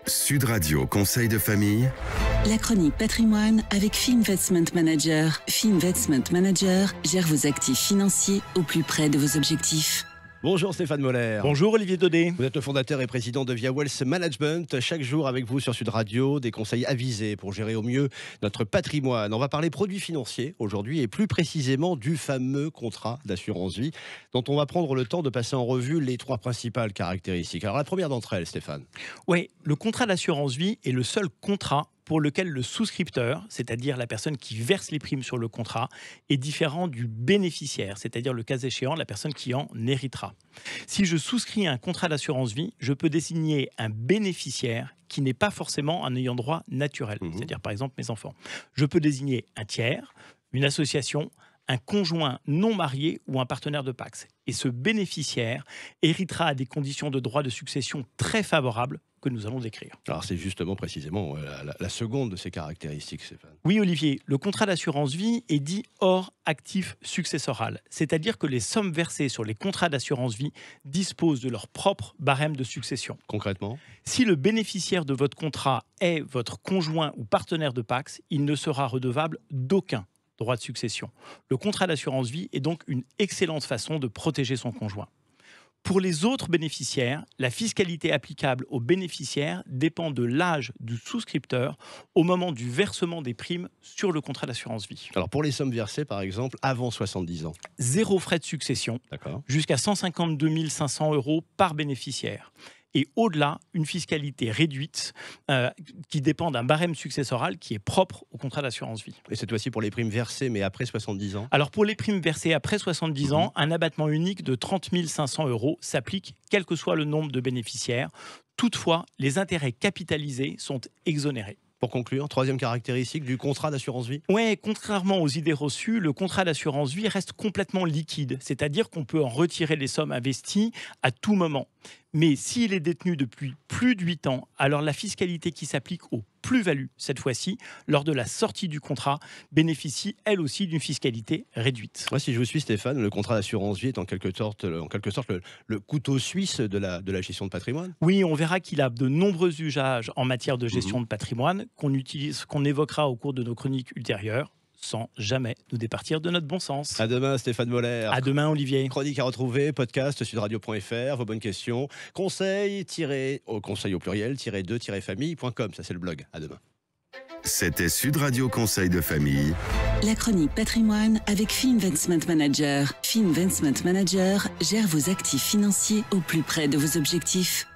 Sud Radio Conseil de famille. La chronique patrimoine avec Finvestment Manager. Finvestment Manager gère vos actifs financiers au plus près de vos objectifs. Bonjour Stéphane Moller. Bonjour Olivier Daudet. Vous êtes le fondateur et président de Via Wealth Management. Chaque jour avec vous sur Sud Radio, des conseils avisés pour gérer au mieux notre patrimoine. On va parler produits financiers aujourd'hui et plus précisément du fameux contrat d'assurance vie dont on va prendre le temps de passer en revue les trois principales caractéristiques. Alors la première d'entre elles, Stéphane. Oui, le contrat d'assurance vie est le seul contrat pour lequel le souscripteur, c'est-à-dire la personne qui verse les primes sur le contrat, est différent du bénéficiaire, c'est-à-dire le cas échéant, la personne qui en héritera. Si je souscris un contrat d'assurance vie, je peux désigner un bénéficiaire qui n'est pas forcément un ayant droit naturel, c'est-à-dire par exemple mes enfants. Je peux désigner un tiers, une association, un conjoint non marié ou un partenaire de Pacs. Et ce bénéficiaire héritera à des conditions de droit de succession très favorables que nous allons décrire. Alors c'est justement précisément la seconde de ces caractéristiques, Stéphane. Oui Olivier, le contrat d'assurance vie est dit hors actif successoral, c'est-à-dire que les sommes versées sur les contrats d'assurance vie disposent de leur propre barème de succession. Concrètement ? Si le bénéficiaire de votre contrat est votre conjoint ou partenaire de Pacs, il ne sera redevable d'aucun droit de succession. Le contrat d'assurance vie est donc une excellente façon de protéger son conjoint. Pour les autres bénéficiaires, la fiscalité applicable aux bénéficiaires dépend de l'âge du souscripteur au moment du versement des primes sur le contrat d'assurance vie. Alors pour les sommes versées, par exemple, avant 70 ans. 0 frais de succession, jusqu'à 152 500 € par bénéficiaire. Et au-delà, une fiscalité réduite qui dépend d'un barème successoral qui est propre au contrat d'assurance vie. Et cette fois-ci pour les primes versées, mais après 70 ans ? Alors pour les primes versées après 70 ans, un abattement unique de 30 500 € s'applique, quel que soit le nombre de bénéficiaires. Toutefois, les intérêts capitalisés sont exonérés. Pour conclure, troisième caractéristique du contrat d'assurance vie ? Oui, contrairement aux idées reçues, le contrat d'assurance vie reste complètement liquide, c'est-à-dire qu'on peut en retirer les sommes investies à tout moment. Mais s'il est détenu depuis plus de 8 ans, alors la fiscalité qui s'applique aux plus-values, cette fois-ci, lors de la sortie du contrat, bénéficie elle aussi d'une fiscalité réduite. Moi, si je vous suis Stéphane, le contrat d'assurance vie est en quelque sorte le couteau suisse de la gestion de patrimoine ? Oui, on verra qu'il a de nombreux usages en matière de gestion de patrimoine qu'on évoquera au cours de nos chroniques ultérieures, sans jamais nous départir de notre bon sens. À demain Stéphane Moller. À demain Olivier. Chronique à retrouver, podcast sudradio.fr, vos bonnes questions, conseil au pluriel, -2-famille.com, ça c'est le blog. À demain. C'était Sud Radio Conseil de famille. La chronique patrimoine avec Finvestment Manager. Finvestment Manager gère vos actifs financiers au plus près de vos objectifs.